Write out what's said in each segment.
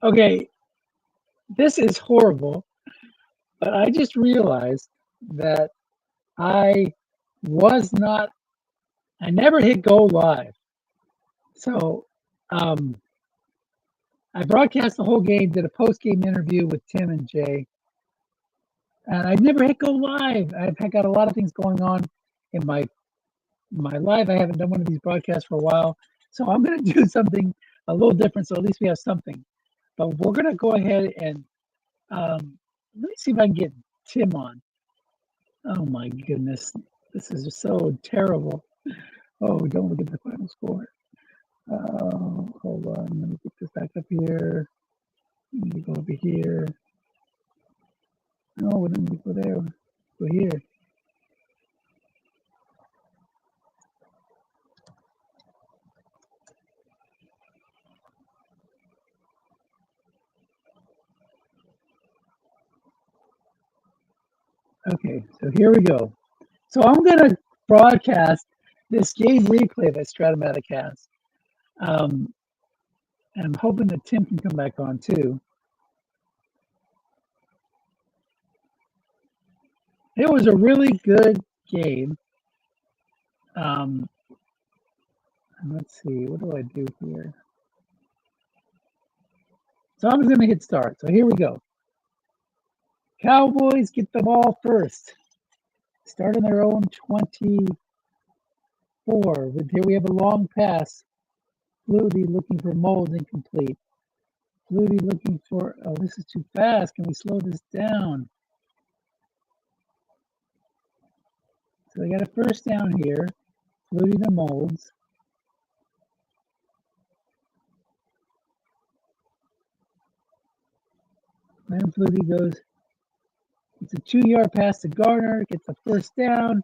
Okay, this is horrible, but I just realized that I was not, I never hit go live. So um, I broadcast the whole game, did a post game interview with Tim and Jay, and I never hit go live. I've got a lot of things going on in my life. I haven't done one of these broadcasts for a while. So I'm going to do something a little different. So at least we have something. But we're going to go ahead and let me see if I can get Tim on. Oh my goodness. This is so terrible. Oh, don't look at the final score. Hold on. Let me get this back up here. Let me go over here. No, we don't need to go there. Go here. Okay, so here we go. So I'm going to broadcast this game replay that Stratomatic has. Um, and I'm hoping that Tim can come back on too. It was a really good game. Um, let's see, what do I do here? So I'm just going to hit start. So here we go. Cowboys get the ball first. Start on their own 24. Here we have a long pass. Flutie looking for Mold, incomplete. Flutie looking for, oh, this is too fast. Can we slow this down? So they got a first down here. Flutie to Molds. Then Flutie goes, it's a 2-yard pass to Garner, gets the first down.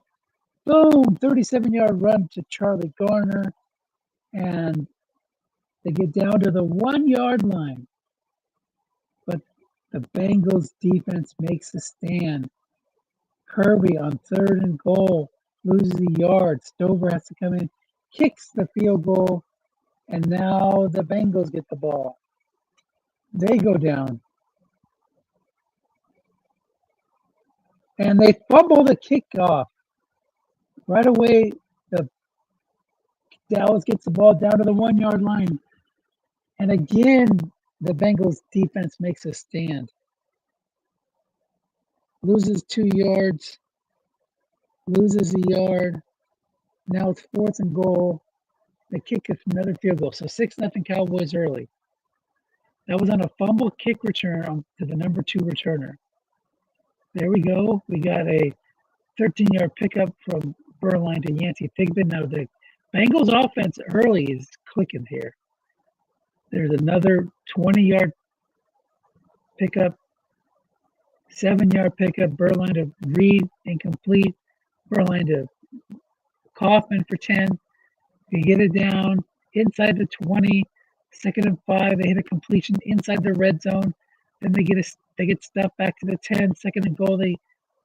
Boom, 37-yard run to Charlie Garner. And they get down to the 1-yard line. But the Bengals defense makes a stand. Kirby on 3rd and goal loses a yard. Stover has to come in, kicks the field goal, and now the Bengals get the ball. They go down. And they fumble the kickoff. Right away, the Dallas gets the ball down to the 1-yard line. And again, the Bengals defense makes a stand. Loses 2 yards, loses a yard. Now it's 4th and goal. They kick another field goal. So 6-0 Cowboys early. That was on a fumble kick return to the number 2 returner. There we go. We got a 13-yard pickup from Burline to Yancey Thigpen. Now the Bengals offense early is clicking here. There's another 20-yard pickup, 7-yard pickup. Burline to Reed, incomplete. Burline to Kaufman for 10. They get it down inside the 20. 2nd and 5. They hit a completion inside the red zone. Then they get stuffed back to the 10. 2nd and goal. They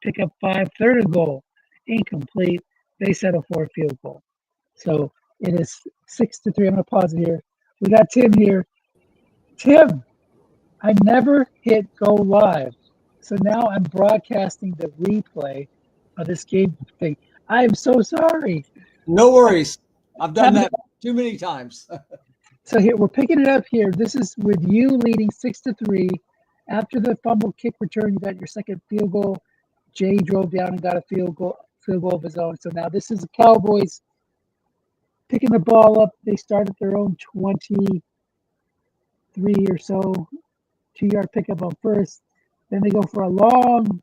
pick up 5. 3rd and goal, incomplete. They settle for a field goal. So it is 6-3. I'm going to pause it here. We got Tim here. Tim, I never hit go live. So now I'm broadcasting the replay of this game thing. I am so sorry. No worries. I've done that too many times. So here we're picking it up here. This is with you leading 6-3. After the fumble kick return, you got your second field goal. Jay drove down and got a field goal of his own. So now this is the Cowboys picking the ball up. They start at their own 23 or so. 2-yard pickup on first. Then they go for a long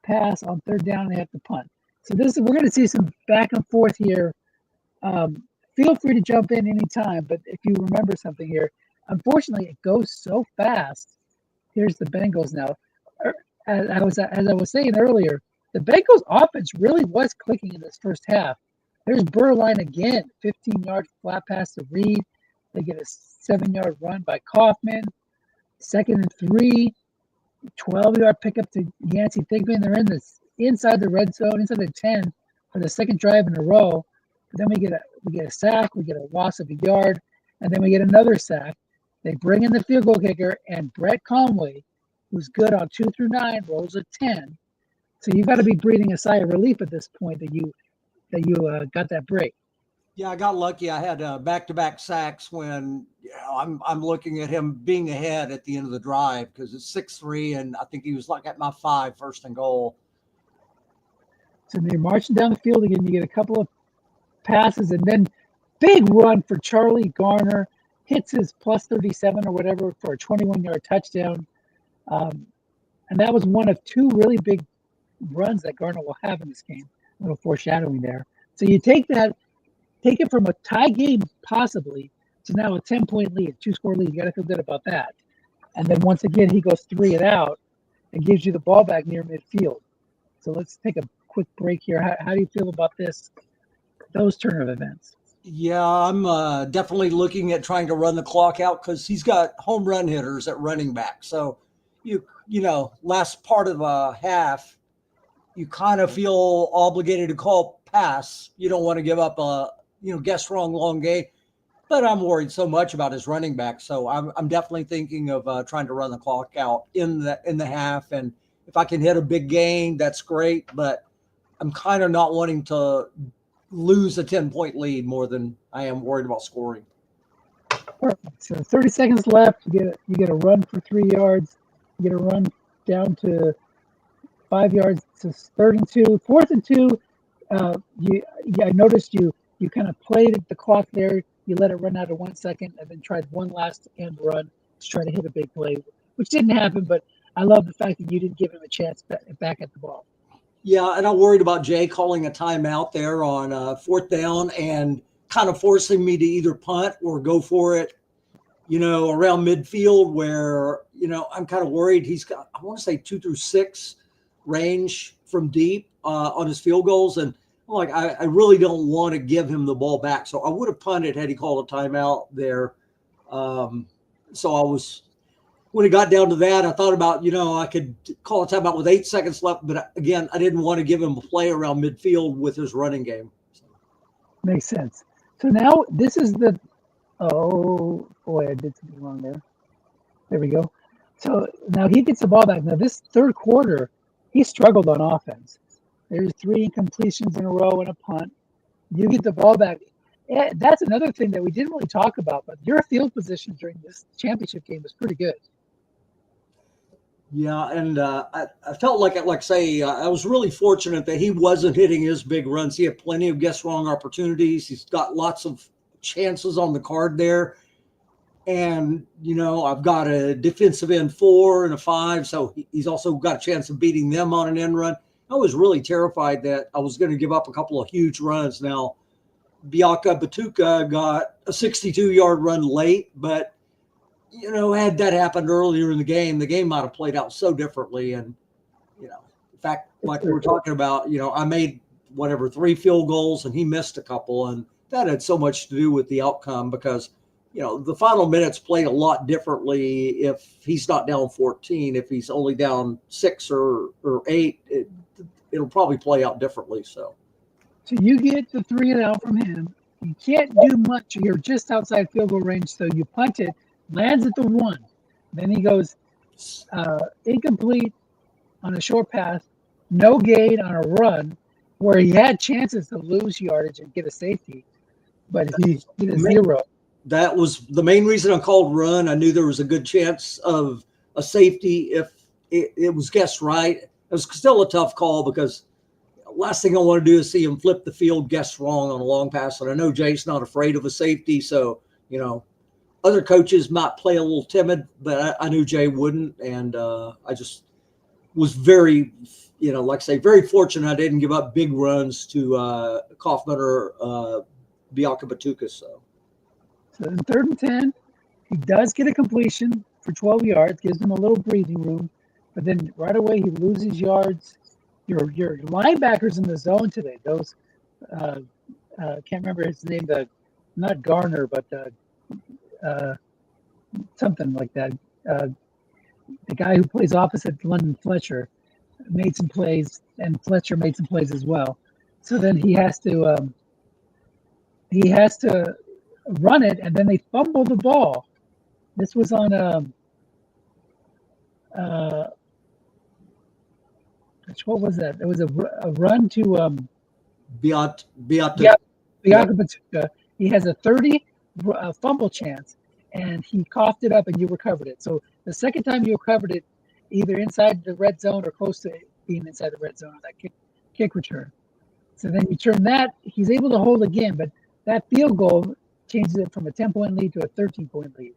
pass on 3rd down. And they have to punt. So we're going to see some back and forth here. Feel free to jump in anytime, but if you remember something here, unfortunately, it goes so fast. Here's the Bengals now. As I was saying earlier, the Bengals offense really was clicking in this first half. There's Burline again, 15-yard flat pass to Reed. They get a 7-yard run by Kaufman. 2nd and 3, 12-yard pickup to Yancey Thigpen. They're inside the red zone, inside the 10 for the second drive in a row. But then we get a sack, we get a loss of a yard, and then we get another sack. They bring in the field goal kicker, and Brett Conway, who's good on 2 through 9, rolls a 10. So you've got to be breathing a sigh of relief at this point that you got that break. Yeah, I got lucky. I had back-to-back sacks when I'm looking at him being ahead at the end of the drive because it's 6-3, and I think he was like at my 5, first and goal. So you're marching down the field again. You get a couple of passes, and then big run for Charlie Garner. Hits his plus 37 or whatever for a 21-yard touchdown. And that was one of 2 really big runs that Garner will have in this game. A little foreshadowing there. So you take it from a tie game possibly to now a 10-point lead, 2-score lead. You got to feel good about that. And then once again, he goes 3 and out and gives you the ball back near midfield. So let's take a quick break here. How do you feel about those turn of events? Yeah, I'm definitely looking at trying to run the clock out because he's got home run hitters at running back. So, last part of a half, you kind of feel obligated to call pass. You don't want to give up a, guess wrong long game. But I'm worried so much about his running back. So I'm definitely thinking of trying to run the clock out in the half. And if I can hit a big gain, that's great. But I'm kind of not wanting to lose a 10-point lead more than I am worried about scoring. Perfect. So 30 seconds left. You get a run for 3 yards. You get a run down to 5 yards. So 3rd and 2, 4th and 2. I noticed you kind of played the clock there. You let it run out of 1 second, and then tried one last end run to try to hit a big play, which didn't happen. But I love the fact that you didn't give him a chance back at the ball. Yeah, and I'm worried about Jay calling a timeout there on 4th down and kind of forcing me to either punt or go for it, around midfield where, I'm kind of worried he's got, I want to say 2 through 6 range from deep on his field goals. And I'm like, I really don't want to give him the ball back. So I would have punted had he called a timeout there. When it got down to that, I thought about, I could call a timeout with 8 seconds left. But again, I didn't want to give him a play around midfield with his running game. Makes sense. So now this is oh boy, I did something wrong there. There we go. So now he gets the ball back. Now this 3rd quarter, he struggled on offense. There's 3 incompletions in a row and a punt. You get the ball back. That's another thing that we didn't really talk about, but your field position during this championship game was pretty good. Yeah, and I felt like I was really fortunate that he wasn't hitting his big runs. He had plenty of guess wrong opportunities. He's got lots of chances on the card there. And, I've got a defensive end 4 and a 5, so he's also got a chance of beating them on an end run. I was really terrified that I was going to give up a couple of huge runs. Now, Biaka Batuka got a 62-yard run late, but had that happened earlier in the game might have played out so differently. And, in fact, like we were talking about, I made 3 field goals and he missed a couple. And that had so much to do with the outcome because, the final minutes played a lot differently if he's not down 14. If he's only down 6 or 8, it'll probably play out differently. So you get the 3 and out from him. You can't do much. You're just outside field goal range, so you punt it. Lands at the 1. Then he goes incomplete on a short pass, no gain on a run where he had chances to lose yardage and get a safety, but he did a 0. That was the main reason I called run. I knew there was a good chance of a safety if it was guessed right. It was still a tough call because last thing I want to do is see him flip the field, guess wrong on a long pass. And I know Jay's not afraid of a safety, so, other coaches might play a little timid, but I knew Jay wouldn't. And I just was very, very fortunate I didn't give up big runs to Kaufman or Biaka Batuka. So in 3rd and 10, he does get a completion for 12 yards, gives him a little breathing room. But then right away he loses yards. Your linebackers in the zone today, those can't remember his name, not Garner, but something like that. The guy who plays opposite London Fletcher made some plays, and Fletcher made some plays as well. So then he has to run it, and then they fumble the ball. This was on uh, what was that? It was a run to Beat. yeah, Yep. Bianca Batuka. He has a 30 fumble chance, and he coughed it up, and you recovered it. So the second time you recovered it, either inside the red zone or close to being inside the red zone on that kick return. So then you turn that. He's able to hold again, but that field goal changes it from a 10-point lead to a 13-point lead.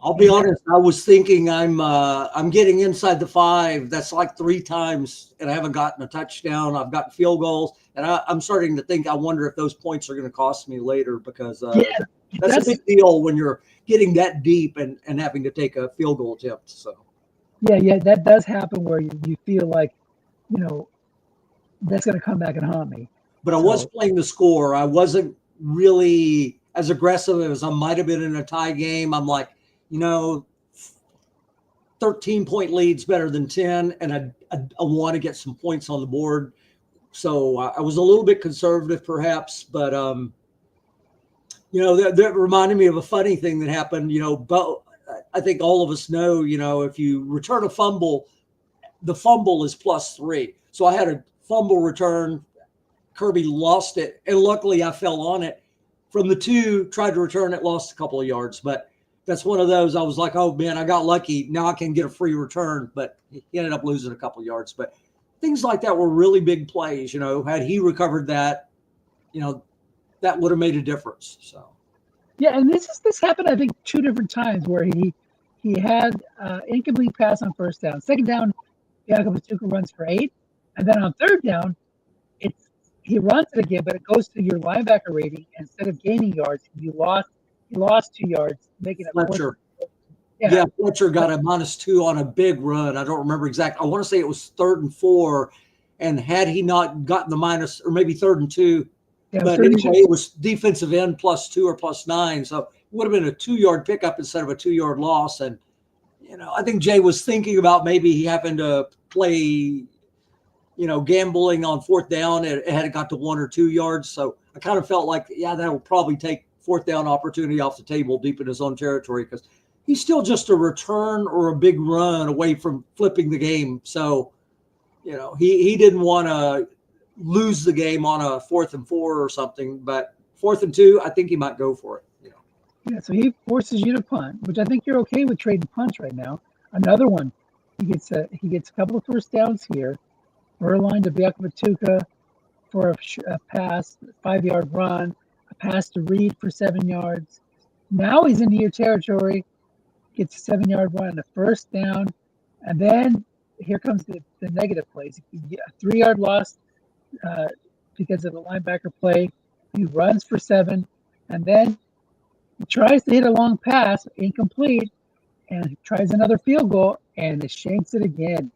I'll be And that, honest. I was thinking I'm getting inside the 5. That's like 3 times, and I haven't gotten a touchdown. I've gotten field goals, and I'm starting to think. I wonder if those points are going to cost me later because yeah, that's a big deal when you're getting that deep and having to take a field goal attempt. So yeah, that does happen where you feel like, you know, that's going to come back and haunt me. but I was So playing the score. I wasn't really as aggressive as I might have been in a tie game. I'm like, 13-point lead's better than 10, and I want to get some points on the board. So I was a little bit conservative, perhaps, but that reminded me of a funny thing that happened. But I think all of us know, if you return a fumble, the fumble is +3. So I had a fumble return. Kirby lost it, and luckily I fell on it. From the 2, tried to return it, lost a couple of yards, but that's one of those. I was like, oh man, I got lucky. Now I can get a free return, but he ended up losing a couple of yards. But things like that were really big plays. Had he recovered that, that would have made a difference. So yeah, and this happened I think 2 different times where he had incomplete pass on first down. Second down, Bianca Batuka runs for 8, and then on third down, he runs it again, but it goes to your linebacker rating. Instead of gaining yards, he lost 2 yards, making it Fletcher. Yeah, Fletcher got a -2 on a big run. I don't remember exactly. I want to say it was 3rd and 4, and had he not gotten the minus, or maybe 3rd and 2, but anyway, it was defensive end +2 or +9, so it would have been a 2-yard pickup instead of a 2-yard loss. And I think Jay was thinking about maybe he happened to play, gambling on 4th down. It had got to 1 or 2 yards, so I kind of felt like, that will probably take 4th down opportunity off the table deep in his own territory because he's still just a return or a big run away from flipping the game. So, he didn't want to lose the game on a 4th and 4 or something, but 4th and 2, I think he might go for it. Yeah, so he forces you to punt, which I think you're okay with trading punts right now. Another one, he gets a couple of first downs here. Verline to Bianca Batuka for a pass, 5-yard run, a pass to Reed for 7 yards. Now he's into your territory, gets a 7-yard run, a first down, and then here comes the negative plays. A 3-yard loss because of the linebacker play. He runs for 7, and then he tries to hit a long pass, incomplete, and he tries another field goal, and he shanks it again.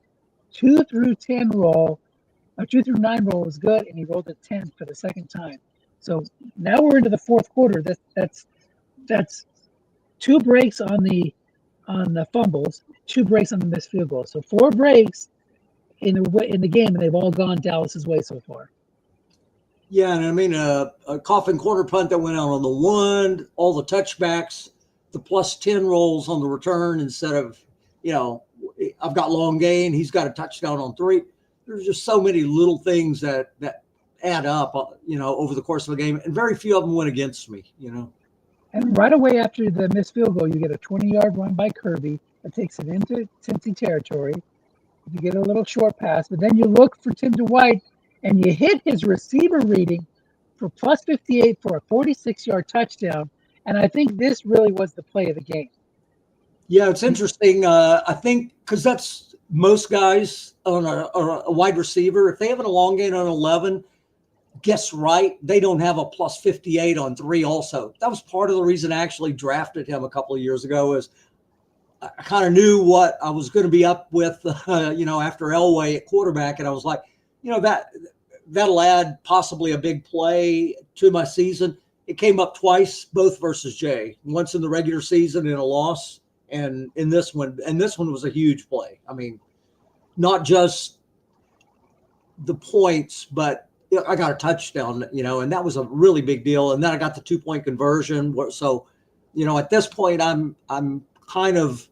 2 through 10 roll, or 2 through 9 roll was good, and he rolled a 10 for the second time. So now we're into the fourth quarter. That's 2 breaks on the fumbles, 2 breaks on the missed field goal. So 4 breaks in the game, and they've all gone Dallas's way so far. Yeah, and I mean a coffin corner punt that went out on the 1, all the touchbacks, the +10 rolls on the return instead of, I've got long gain, he's got a touchdown on 3. There's just so many little things that add up, over the course of a game, and very few of them went against me, And right away after the missed field goal, you get a 20-yard run by Kirby that takes it into Cincy territory. You get a little short pass, but then you look for Tim Dwight, and you hit his receiver reading for +58 for a 46-yard touchdown. And I think this really was the play of the game. Yeah, it's interesting. I think because that's most guys on a wide receiver. If they have an elongate on 11, guess right, they don't have a +58 on 3 also. That was part of the reason I actually drafted him a couple of years ago is I kind of knew what I was going to be up with, after Elway at quarterback. And I was like, that'll add possibly a big play to my season. It came up twice, both versus Jay, once in the regular season in a loss. And in this one, was a huge play. I mean, not just the points, but I got a touchdown, and that was a really big deal. And then I got the 2-point conversion. So, at this point, I'm kind of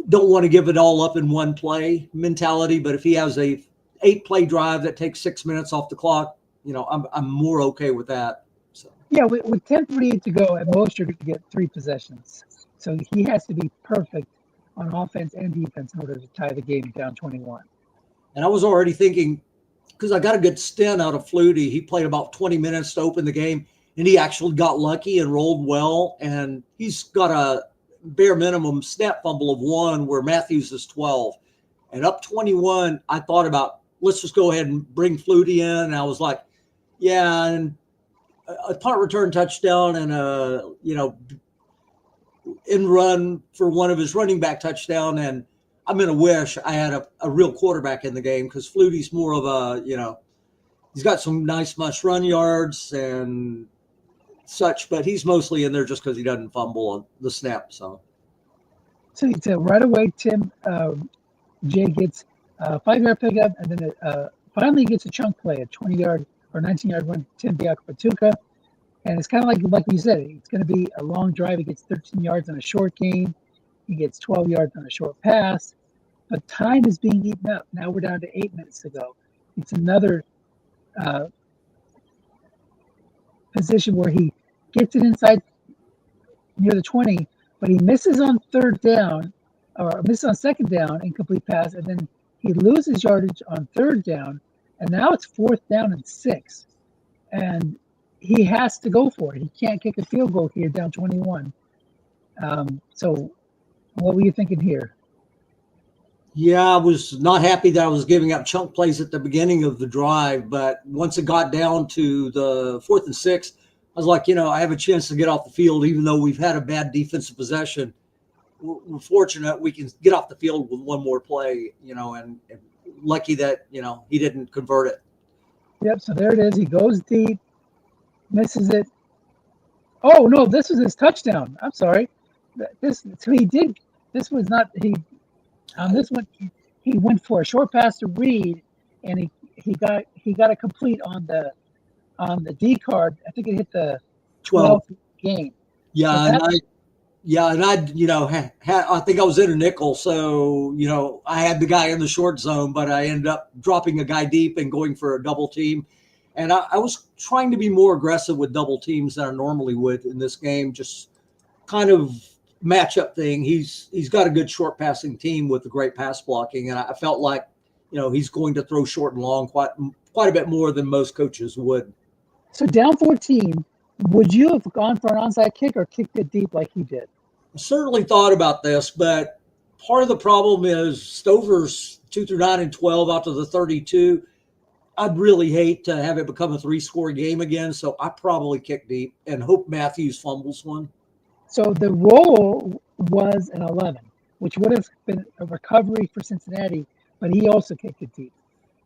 don't want to give it all up in one play mentality. But if he has a 8-play drive that takes 6 minutes off the clock, I'm more okay with that. So Yeah, with 10:48 to go, at most you're going to get 3 possessions. So he has to be perfect on offense and defense in order to tie the game down 21. And I was already thinking, because I got a good stint out of Flutie. He played about 20 minutes to open the game, and he actually got lucky and rolled well. And he's got a bare minimum snap fumble of 1 where Matthews is 12. And up 21, I thought about, let's just go ahead and bring Flutie in. And I was like, yeah, and a punt return touchdown and in run for one of his running back touchdown. And I'm going to wish I had a real quarterback in the game, because Flutie's more of a, he's got some nice must run yards and such, but he's mostly in there just because he doesn't fumble on the snap. So it's right away, Tim, Jay gets a 5-yard pickup, and then finally gets a chunk play, a 20-yard or 19-yard run, Tim Biakapatuka. And it's kind of like you said, it's going to be a long drive. He gets 13 yards on a short gain. He gets 12 yards on a short pass. But time is being eaten up. Now we're down to 8 minutes to go. It's another position where he gets it inside near the 20, but he misses on third down, or misses on second down, incomplete pass, and then he loses yardage on third down, and now it's 4th down and 6. And he has to go for it. He can't kick a field goal here down 21. So what were you thinking here? Yeah, I was not happy that I was giving up chunk plays at the beginning of the drive, but once it got down to the 4th and 6, I was like, I have a chance to get off the field, even though we've had a bad defensive possession. We're fortunate we can get off the field with one more play, and lucky that, he didn't convert it. Yep, so there it is. He goes deep, misses it. Oh, no, this was his touchdown. I'm sorry. This was not, on this one, he went for a short pass to Reed, and he got a complete on the D card. I think it hit the 12th game. Yeah, so I think I was in a nickel, so I had the guy in the short zone, but I ended up dropping a guy deep and going for a double team. And I was trying to be more aggressive with double teams than I normally would in this game, just kind of matchup thing. He's got a good short passing team with a great pass blocking, and I felt like he's going to throw short and long quite a bit more than most coaches would. So down 14, would you have gone for an onside kick or kicked it deep like he did? I certainly thought about this, but part of the problem is Stover's 2 through 9 and 12 out to the 32. I'd really hate to have it become a 3-score game again, so I probably kick deep and hope Matthews fumbles one. So the roll was an 11, which would have been a recovery for Cincinnati, but he also kicked it deep.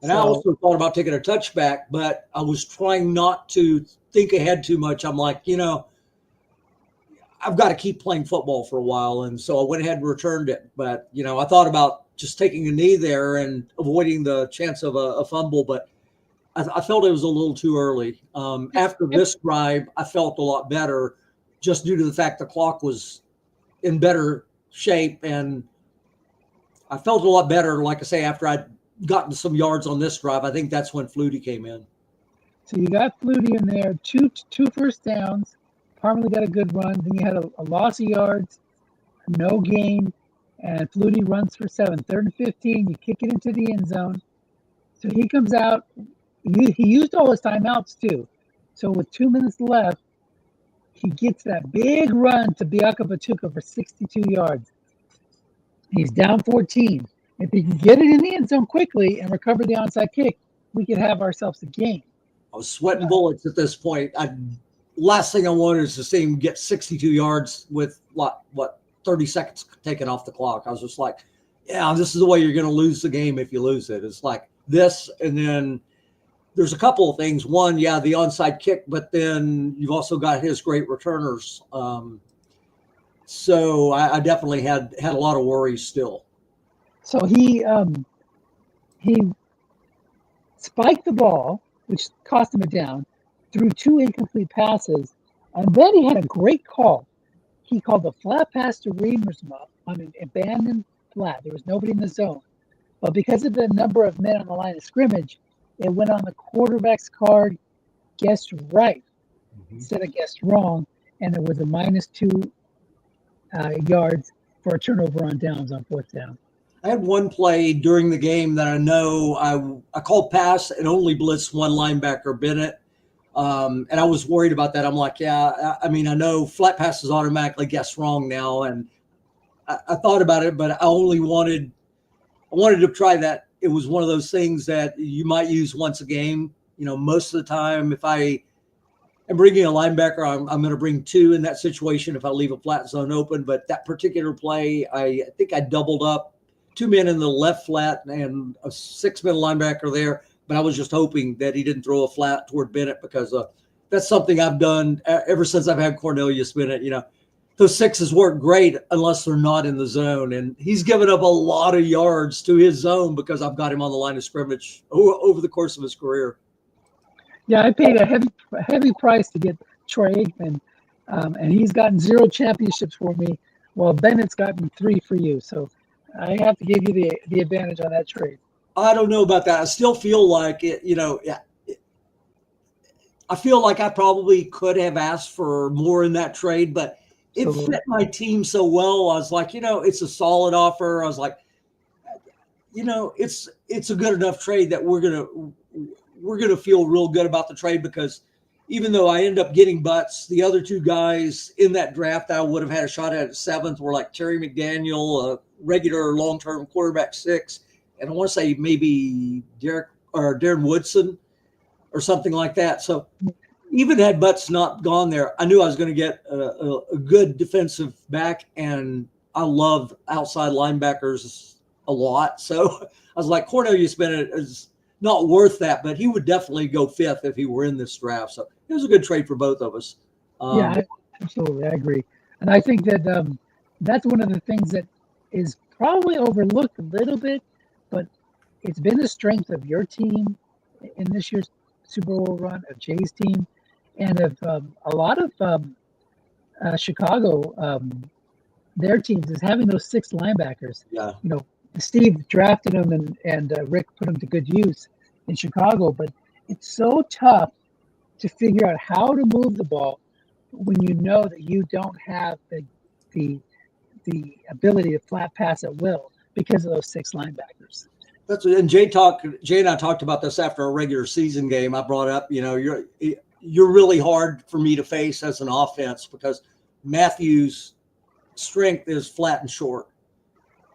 And I also thought about taking a touchback, but I was trying not to think ahead too much. I'm like, I've got to keep playing football for a while. And so I went ahead and returned it. But, I thought about just taking a knee there and avoiding the chance of a fumble, but I felt it was a little too early. After this drive, I felt a lot better just due to the fact the clock was in better shape. And I felt a lot better, like I say, after I'd gotten some yards on this drive. I think that's when Flutie came in. So you got Flutie in there, two first downs. Parmalee got a good run. Then you had a loss of yards, no gain, and Flutie runs for 7. 3rd and 15, you kick it into the end zone. So he comes out. He used all his timeouts too. So with 2 minutes left, he gets that big run to Biakapatuka for 62 yards. He's down 14. If he can get it in the end zone quickly and recover the onside kick, we could have ourselves a game. I was sweating bullets at this point. Last thing I wanted is to see him get 62 yards with 30 seconds taken off the clock. I was just like, yeah, this is the way you're going to lose the game if you lose it. It's like this, and then there's a couple of things. One, the onside kick, but then you've also got his great returners. So I definitely had a lot of worries still. So he spiked the ball, which cost him a down, threw 2 incomplete passes, and then he had a great call. he called a flat pass to Reamersma on an abandoned flat. There was nobody in the zone. But because of the number of men on the line of scrimmage, it went on the quarterback's card, guessed right instead of guessed wrong, and it was a -2 yards for a turnover on downs on 4th down. I had one play during the game that I know I called pass and only blitzed one linebacker, Bennett. And I was worried about that. I'm like, yeah, I mean, I know flat passes automatically guess wrong now. And I thought about it, but I wanted to try that. It was one of those things that you might use once a game. You know, most of the time, if I am bringing a linebacker, I'm going to bring 2 in that situation if I leave a flat zone open. But that particular play, I think I doubled up 2 men in the left flat and a 6-man linebacker there. But I was just hoping that he didn't throw a flat toward Bennett because that's something I've done ever since I've had Cornelius Bennett. You know, those 6s work great unless they're not in the zone. And he's given up a lot of yards to his zone because I've got him on the line of scrimmage over the course of his career. Yeah, I paid a heavy price to get Troy Aikman, and he's gotten 0 championships for me, while Bennett's gotten 3 for you. So I have to give you the advantage on that trade. I don't know about that. I still feel like it, you know, I feel like I probably could have asked for more in that trade, but it fit my team so well. I was like, you know, it's a solid offer. I was like, you know, it's a good enough trade that we're gonna feel real good about the trade, because even though I end up getting butts, the other 2 guys in that draft that I would have had a shot at 7th were like Terry McDaniel, a regular long-term quarterback 6, and I want to say maybe Darren Woodson or something like that. So even had butts not gone there, I knew I was going to get a good defensive back, and I love outside linebackers a lot. So I was like, Cornelius Bennett is not worth that, but he would definitely go 5th if he were in this draft. So it was a good trade for both of us. Yeah, absolutely. I agree. And I think that that's one of the things that is probably overlooked a little bit, but it's been the strength of your team in this year's Super Bowl run, of Jay's team, and of a lot of Chicago, their teams, is having those 6 linebackers. Yeah. You know, Steve drafted them and Rick put them to good use in Chicago, but it's so tough to figure out how to move the ball when you know that you don't have the ability to flat pass at will because of those 6 linebackers. And Jay and I talked about this after a regular season game. I brought up, you know, you're really hard for me to face as an offense because Matthews' strength is flat and short.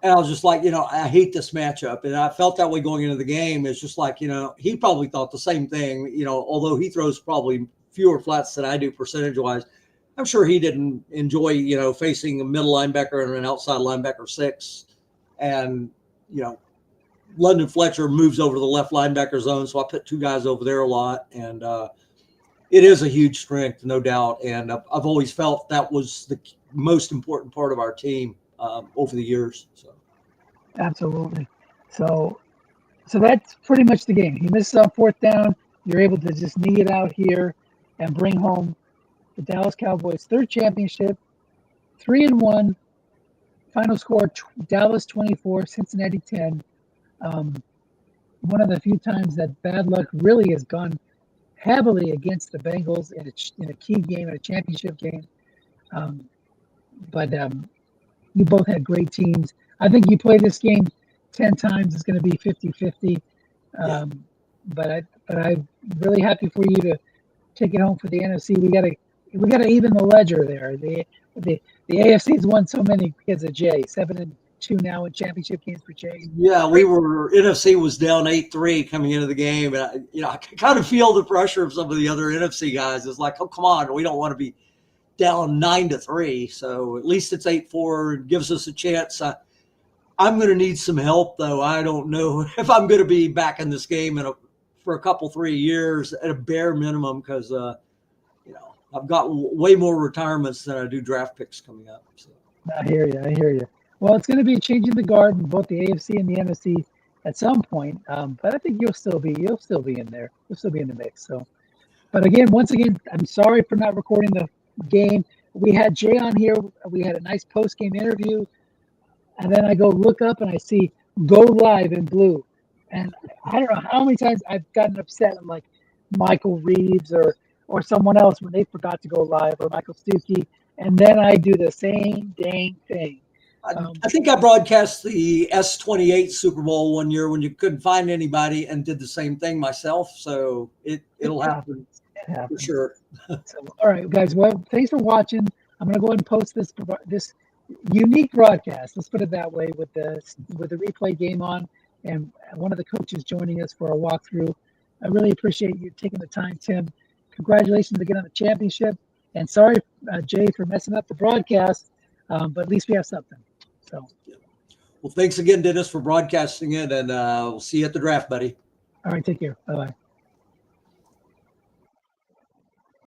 And I was just like, you know, I hate this matchup. And I felt that way going into the game. It's just like, you know, he probably thought the same thing, you know, although he throws probably fewer flats than I do percentage-wise. I'm sure he didn't enjoy, you know, facing a middle linebacker and an outside linebacker 6. And, you know, London Fletcher moves over to the left linebacker zone, so I put 2 guys over there a lot. And it is a huge strength, no doubt. And I've always felt that was the most important part of our team over the years. So, absolutely. So that's pretty much the game. He misses on 4th down. You're able to just knee it out here and bring home the Dallas Cowboys' 3rd championship, 3-1. Final score: Dallas 24, Cincinnati 10. One of the few times that bad luck really has gone heavily against the Bengals in a key game, in a championship game. But you both had great teams. I think you play this game 10 times, it's going to be 50-50. But I'm really happy for you to take it home for the NFC. We got to even the ledger there. The AFC's won so many because of Jay. 7-2 now in championship games for Jay. Yeah, NFC was down 8-3 coming into the game. And, I kind of feel the pressure of some of the other NFC guys. It's like, oh, come on, we don't want to be down 9-3. So at least it's 8-4 and gives us a chance. I'm going to need some help, though. I don't know if I'm going to be back in this game for a couple, 3 years at a bare minimum because, I've got way more retirements than I do draft picks coming up. So. I hear you. Well, it's going to be a change in the guard in both the AFC and the NFC at some point. But I think you'll still be in there. You'll still be in the mix. So, but once again, I'm sorry for not recording the game. we had Jay on here. We had a nice post-game interview. And then I go look up and I see go live in blue. And I don't know how many times I've gotten upset. I'm like Michael Reeves or someone else when they forgot to go live, or Michael Stuckey. And then I do the same dang thing. I think I broadcast the S28 Super Bowl one year when you couldn't find anybody, and did the same thing myself. So it'll happen. It happens. For sure. So, all right, guys. Well, thanks for watching. I'm going to go ahead and post this unique broadcast. Let's put it that way, with the replay game on, and one of the coaches joining us for a walkthrough. I really appreciate you taking the time, Tim. Congratulations again on the championship. And sorry, Jay, for messing up the broadcast, but at least we have something. So, well, thanks again, Dennis, for broadcasting it, and we'll see you at the draft, buddy. All right, take care. Bye-bye.